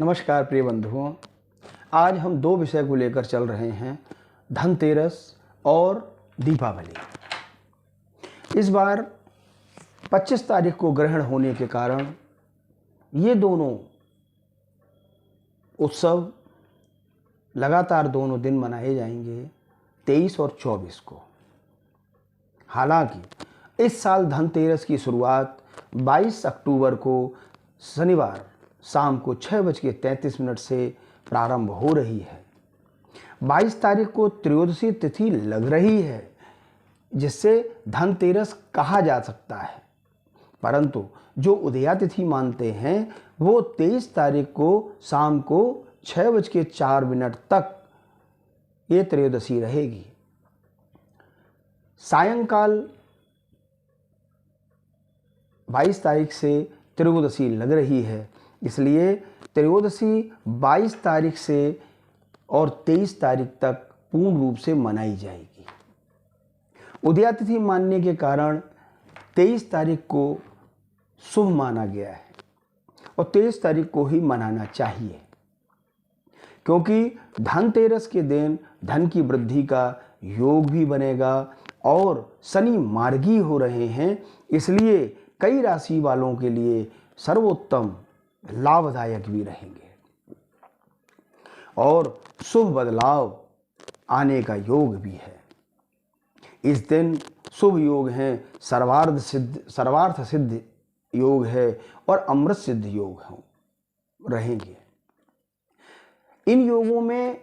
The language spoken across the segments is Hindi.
नमस्कार प्रिय बंधुओं। आज हम दो विषय को लेकर चल रहे हैं, धनतेरस और दीपावली। इस बार 25 तारीख को ग्रहण होने के कारण ये दोनों उत्सव लगातार दोनों दिन मनाए जाएंगे, 23 और 24 को। हालांकि इस साल धनतेरस की शुरुआत 22 अक्टूबर को शनिवार शाम को 6:33 से प्रारंभ हो रही है। 22 तारीख को त्रयोदशी तिथि लग रही है, जिससे धनतेरस कहा जा सकता है, परंतु जो उदया तिथि मानते हैं वो 23 तारीख को शाम को 6:04 तक ये त्रयोदशी रहेगी। सायंकाल 22 तारीख से त्रयोदशी लग रही है, इसलिए त्रयोदशी 22 तारीख से और 23 तारीख तक पूर्ण रूप से मनाई जाएगी। उदया तिथि मानने के कारण 23 तारीख को शुभ माना गया है और 23 तारीख को ही मनाना चाहिए, क्योंकि धनतेरस के दिन धन की वृद्धि का योग भी बनेगा और शनि मार्गी हो रहे हैं, इसलिए कई राशि वालों के लिए सर्वोत्तम लाभदायक भी रहेंगे और शुभ बदलाव आने का योग भी है। इस दिन शुभ योग हैं, सर्वार्थ सिद्ध योग है और अमृत सिद्ध योग रहेंगे। इन योगों में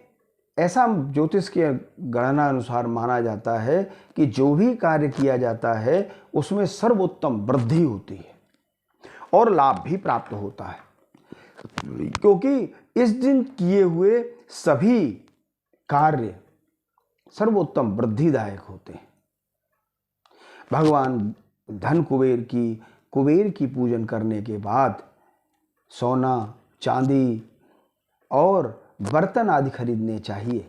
ऐसा ज्योतिष के गणना अनुसार माना जाता है कि जो भी कार्य किया जाता है उसमें सर्वोत्तम वृद्धि होती है और लाभ भी प्राप्त होता है, क्योंकि इस दिन किए हुए सभी कार्य सर्वोत्तम वृद्धिदायक होते हैं। भगवान धन कुबेर की पूजन करने के बाद सोना, चांदी और बर्तन आदि खरीदने चाहिए।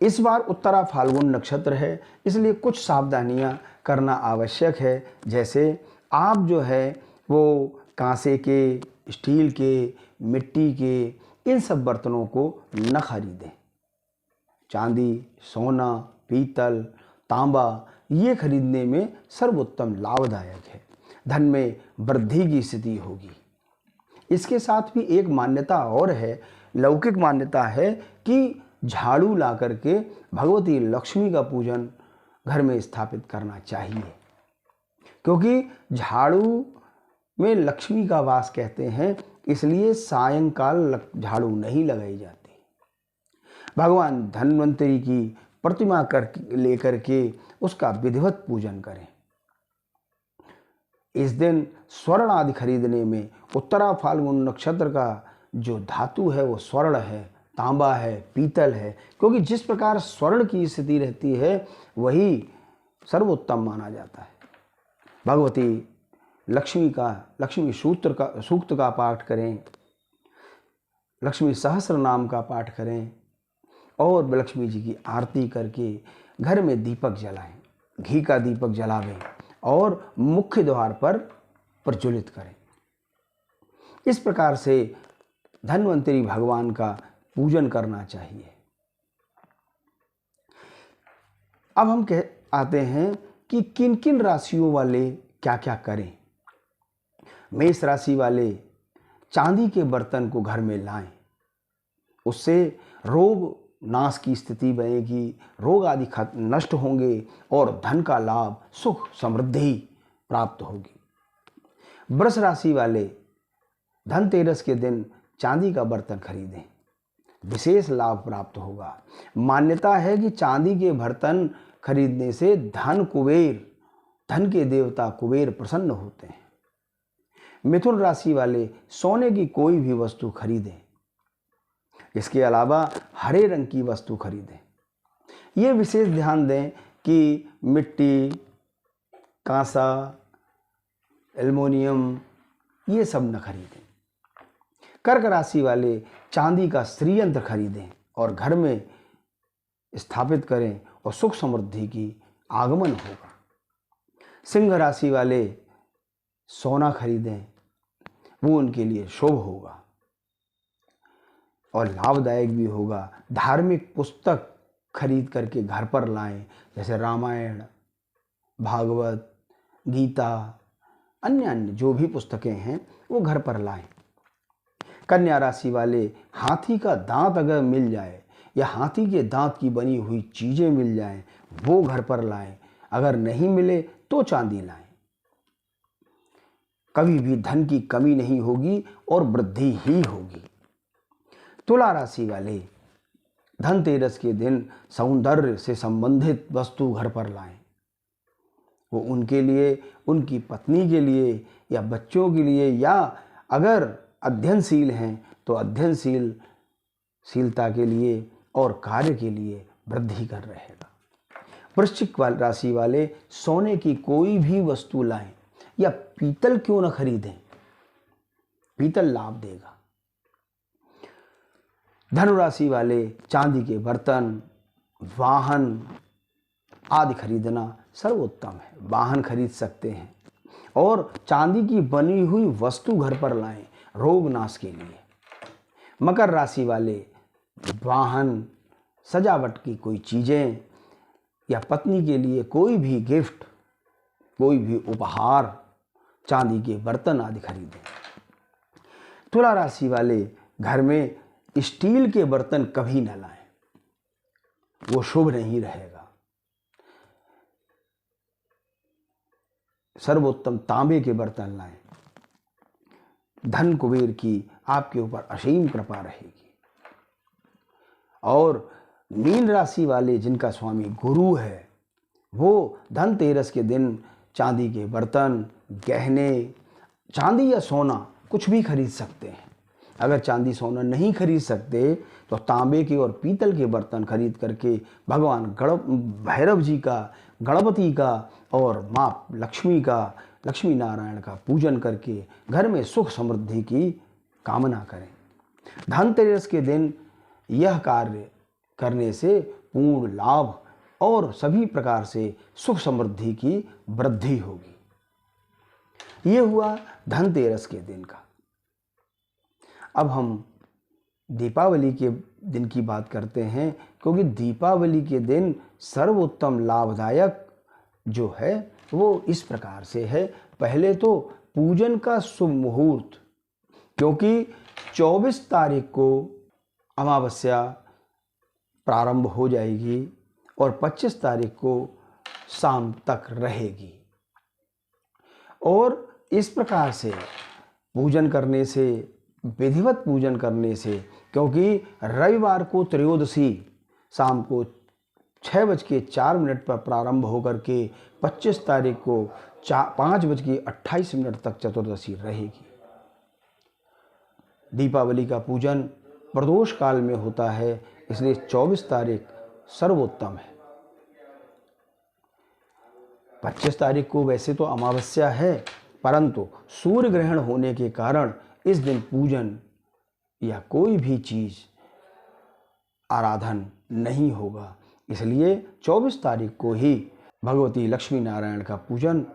इस बार उत्तरा फाल्गुन नक्षत्र है, इसलिए कुछ सावधानियां करना आवश्यक है। जैसे आप जो है वो कांसे के, स्टील के, मिट्टी के इन सब बर्तनों को न खरीदें। चांदी, सोना, पीतल, तांबा ये खरीदने में सर्वोत्तम लाभदायक है। धन में वृद्धि की स्थिति होगी। इसके साथ भी एक मान्यता और है, लौकिक मान्यता है कि झाड़ू ला करके भगवती लक्ष्मी का पूजन घर में स्थापित करना चाहिए, क्योंकि झाड़ू में लक्ष्मी का वास कहते हैं, इसलिए सायंकाल झाड़ू नहीं लगाई जाती। भगवान धन्वंतरी की प्रतिमा लेकर के उसका विधिवत पूजन करें। इस दिन स्वर्ण आदि खरीदने में उत्तरा फाल्गुन नक्षत्र का जो धातु है वो स्वर्ण है, तांबा है, पीतल है, क्योंकि जिस प्रकार स्वर्ण की स्थिति रहती है वही सर्वोत्तम माना जाता है। भगवती लक्ष्मी सूक्त का पाठ करें, लक्ष्मी सहस्र नाम का पाठ करें और लक्ष्मी जी की आरती करके घर में दीपक जलाएं, घी का दीपक जलावें और मुख्य द्वार पर प्रज्वलित करें। इस प्रकार से धन्वंतरी भगवान का पूजन करना चाहिए। अब हम आते हैं कि किन किन राशियों वाले क्या क्या करें। मेष राशि वाले चांदी के बर्तन को घर में लाएं, उससे रोग नाश की स्थिति बनेगी, रोग आदि नष्ट होंगे और धन का लाभ, सुख, समृद्धि प्राप्त होगी। वृष राशि वाले धनतेरस के दिन चांदी का बर्तन खरीदें, विशेष लाभ प्राप्त होगा। मान्यता है कि चांदी के बर्तन खरीदने से धन के देवता कुबेर प्रसन्न होते हैं। मिथुन राशि वाले सोने की कोई भी वस्तु खरीदें, इसके अलावा हरे रंग की वस्तु खरीदें। ये विशेष ध्यान दें कि मिट्टी, कांसा, एल्युमिनियम ये सब न खरीदें। कर्क राशि वाले चांदी का श्रीयंत्र खरीदें और घर में स्थापित करें और सुख समृद्धि की आगमन होगा। सिंह राशि वाले सोना खरीदें, वो उनके लिए शुभ होगा। और लाभदायक भी होगा। धार्मिक पुस्तक खरीद करके घर पर लाएं, जैसे रामायण, भागवत, गीता, अन्य अन्य जो भी पुस्तकें हैं वो घर पर लाएं। कन्या राशि वाले, हाथी का दांत अगर मिल जाए या हाथी के दांत की बनी हुई चीज़ें मिल जाएं, वो घर पर लाएं। अगर नहीं मिले तो चांदी लाएं। कभी भी धन की कमी नहीं होगी और वृद्धि ही होगी। तुला राशि वाले, धनतेरस के दिन सौंदर्य से संबंधित वस्तु घर पर लाएं। वो उनके लिए, उनकी पत्नी के लिए या बच्चों के लिए, या अगर अध्ययनशील हैं तो अध्ययनशीलता के लिए और कार्य के लिए वृद्धि कर रहेगा। वृश्चिक राशि वाले, सोने की कोई भी वस्तु लाएं या पीतल क्यों न खरीदें, पीतल लाभ देगा। धनु राशि वाले, चांदी के बर्तन, वाहन आदि खरीदना सर्वोत्तम है। वाहन खरीद सकते हैं और चांदी की बनी हुई वस्तु घर पर लाएं रोग नाश के लिए। मकर राशि वाले, वाहन, सजावट की कोई चीज़ें या पत्नी के लिए कोई भी गिफ्ट, कोई भी उपहार, चांदी के बर्तन आदि खरीदें। तुला राशि वाले, घर में स्टील के बर्तन कभी न लाएं, वो शुभ नहीं रहेगा। सर्वोत्तम तांबे के बर्तन लाएं। धन कुबेर की आपके ऊपर असीम कृपा रहेगी। और मीन राशि वाले, जिनका स्वामी गुरु है, वो धनतेरस के दिन चांदी के बर्तन, गहने, चांदी या सोना कुछ भी खरीद सकते हैं। अगर चांदी सोना नहीं खरीद सकते तो तांबे के और पीतल के बर्तन खरीद करके भगवान भैरव जी का, गणपति का और माँ लक्ष्मी का, लक्ष्मी नारायण का पूजन करके घर में सुख समृद्धि की कामना करें। धनतेरस के दिन यह कार्य करने से पूर्ण लाभ और सभी प्रकार से सुख समृद्धि की वृद्धि होगी। ये हुआ धनतेरस के दिन का। अब हम दीपावली के दिन की बात करते हैं, क्योंकि दीपावली के दिन सर्वोत्तम लाभदायक जो है वो इस प्रकार से है। पहले तो पूजन का शुभ मुहूर्त, क्योंकि 24 तारीख को अमावस्या प्रारंभ हो जाएगी और 25 तारीख को शाम तक रहेगी। और इस प्रकार से पूजन करने से, विधिवत पूजन करने से, क्योंकि रविवार को त्रयोदशी शाम को 6:04 पर प्रारंभ होकर के 25 तारीख को 5:28 तक चतुर्दशी रहेगी। दीपावली का पूजन प्रदोष काल में होता है, इसलिए 24 तारीख सर्वोत्तम है। 25 तारीख को वैसे तो अमावस्या है, परंतु सूर्य ग्रहण होने के कारण इस दिन पूजन या कोई भी चीज़ आराधन नहीं होगा, इसलिए 24 तारीख को ही भगवती लक्ष्मी नारायण का पूजन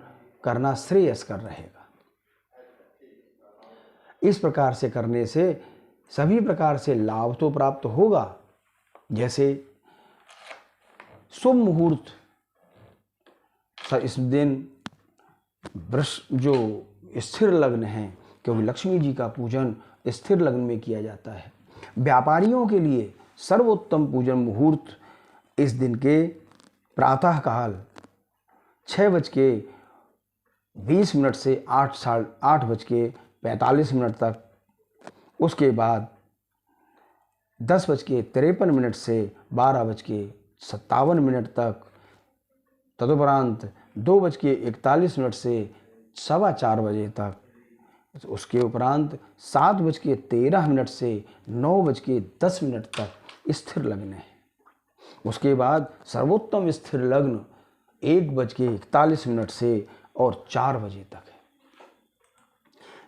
करना श्रेयस्कर रहेगा। इस प्रकार से करने से सभी प्रकार से लाभ तो प्राप्त होगा, जैसे शुभ मुहूर्त इस दिन वृष जो स्थिर लग्न है, क्योंकि लक्ष्मी जी का पूजन स्थिर लग्न में किया जाता है। व्यापारियों के लिए सर्वोत्तम पूजन मुहूर्त इस दिन के प्रातःकाल 6:20 से 8:45 तक, उसके बाद 10:53 से 12:57 तक, तदुपरांत 2:41 से 4:15 बजे तक, उसके उपरांत 7:13 से 9:10 तक स्थिर लग्न है। उसके बाद सर्वोत्तम स्थिर लग्न 1:41 से और 4 बजे तक है।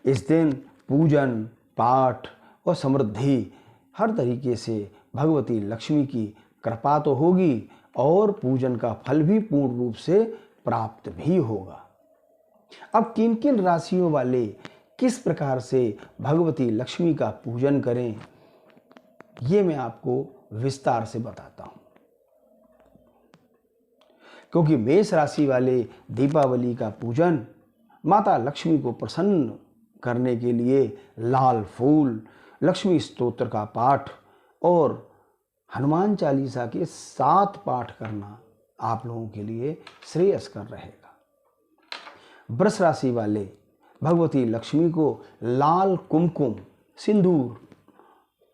इस दिन पूजन, पाठ और समृद्धि हर तरीके से भगवती लक्ष्मी की कृपा तो होगी और पूजन का फल भी पूर्ण रूप से प्राप्त भी होगा। अब किन किन राशियों वाले किस प्रकार से भगवती लक्ष्मी का पूजन करें, ये मैं आपको विस्तार से बताता हूँ। क्योंकि मेष राशि वाले दीपावली का पूजन माता लक्ष्मी को प्रसन्न करने के लिए लाल फूल, लक्ष्मी स्तोत्र का पाठ और हनुमान चालीसा के 7 पाठ करना आप लोगों के लिए श्रेयस्कर रहेगा। वृष राशि वाले भगवती लक्ष्मी को लाल कुमकुम सिंदूर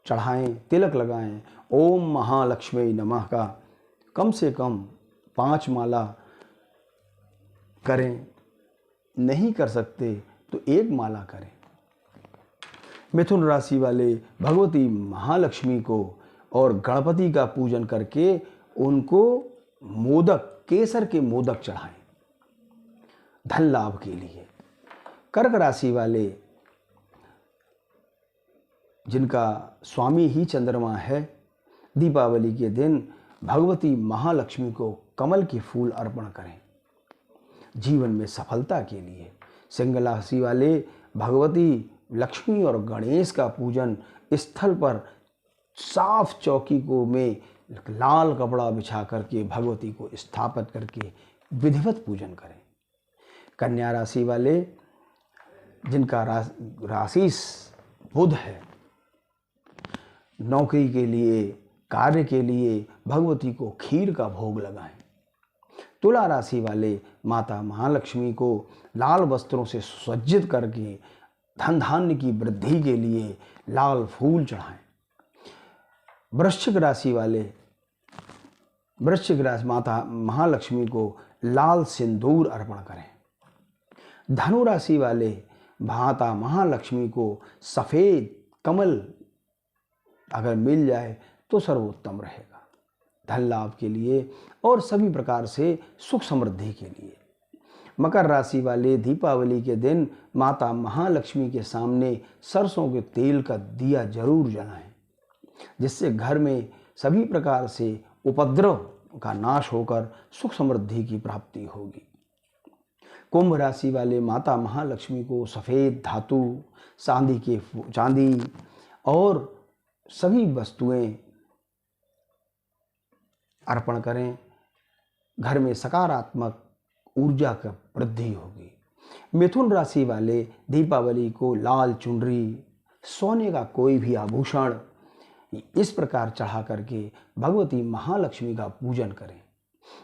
चढ़ाएं, तिलक लगाएं। ओम महालक्ष्मी नमः का कम से कम 5 माला करें, नहीं कर सकते तो 1 माला करें। मिथुन राशि वाले भगवती महालक्ष्मी को और गणपति का पूजन करके उनको मोदक, केसर के मोदक चढ़ाएं धन लाभ के लिए। कर्क राशि वाले जिनका स्वामी ही चंद्रमा है, दीपावली के दिन भगवती महालक्ष्मी को कमल के फूल अर्पण करें जीवन में सफलता के लिए। सिंह राशि वाले भगवती लक्ष्मी और गणेश का पूजन स्थल पर साफ चौकी को में लाल कपड़ा बिछा करके भगवती को स्थापित करके विधिवत पूजन करें। कन्या राशि वाले जिनका राशि बुध है, नौकरी के लिए, कार्य के लिए भगवती को खीर का भोग लगाएं। तुला राशि वाले माता महालक्ष्मी को लाल वस्त्रों से सुसज्जित करके धन धान्य की वृद्धि के लिए लाल फूल चढ़ाएं। वृश्चिक राशि माता महालक्ष्मी को लाल सिंदूर अर्पण करें। धनु राशि वाले माता महालक्ष्मी को सफ़ेद कमल अगर मिल जाए तो सर्वोत्तम रहेगा धन लाभ के लिए और सभी प्रकार से सुख समृद्धि के लिए। मकर राशि वाले दीपावली के दिन माता महालक्ष्मी के सामने सरसों के तेल का दिया जरूर जलाएं, जिससे घर में सभी प्रकार से उपद्रव का नाश होकर सुख समृद्धि की प्राप्ति होगी। कुंभ राशि वाले माता महालक्ष्मी को सफ़ेद धातु, चांदी और सभी वस्तुएं अर्पण करें। घर में सकारात्मक ऊर्जा का वृद्धि होगी। मिथुन राशि वाले दीपावली को लाल चुनरी, सोने का कोई भी आभूषण इस प्रकार चढ़ा करके भगवती महालक्ष्मी का पूजन करें।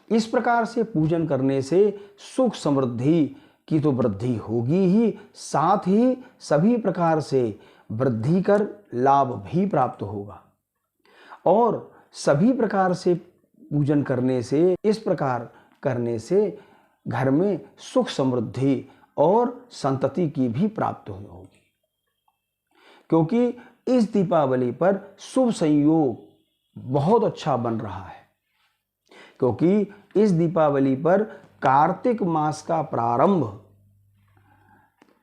इस प्रकार से पूजन करने से सुख समृद्धि की तो वृद्धि होगी ही, साथ ही सभी प्रकार से वृद्धि कर लाभ भी प्राप्त होगा। और सभी प्रकार से पूजन करने से, इस प्रकार करने से घर में सुख समृद्धि और संतति की भी प्राप्ति होगी। क्योंकि इस दीपावली पर शुभ संयोग बहुत अच्छा बन रहा है। क्योंकि इस दीपावली पर कार्तिक मास का प्रारंभ,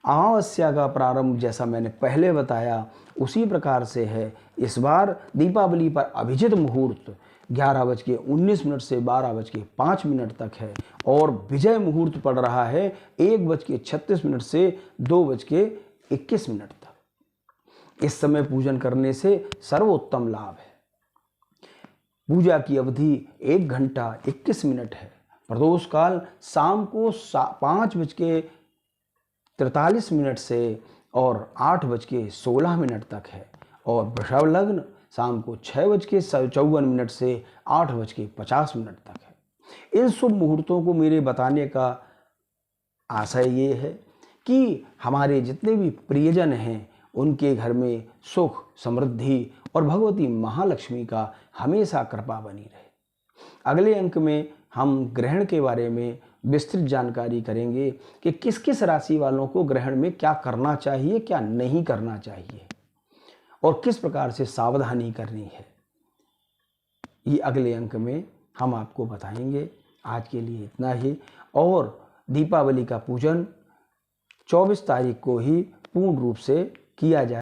अमावस्या का प्रारंभ जैसा मैंने पहले बताया उसी प्रकार से है। इस बार दीपावली पर अभिजित मुहूर्त 11:19 से 12:05 तक है और विजय मुहूर्त पड़ रहा है 1:36 से 2:21 तक। इस समय पूजन करने से सर्वोत्तम लाभ है। पूजा की अवधि 1 घंटा 21 मिनट है। प्रदोष काल शाम को 5:43 से और 8:16 तक है और वृषभ लग्न शाम को 6:54 से 8:50 तक है। इन शुभ मुहूर्तों को मेरे बताने का आशय ये है कि हमारे जितने भी प्रियजन हैं उनके घर में सुख समृद्धि और भगवती महालक्ष्मी का हमेशा कृपा बनी रहे। अगले अंक में हम ग्रहण के बारे में विस्तृत जानकारी करेंगे कि किस किस राशि वालों को ग्रहण में क्या करना चाहिए, क्या नहीं करना चाहिए और किस प्रकार से सावधानी करनी है। ये अगले अंक में हम आपको बताएंगे। आज के लिए इतना ही। और दीपावली का पूजन 24 तारीख को ही पूर्ण रूप से किया जाए।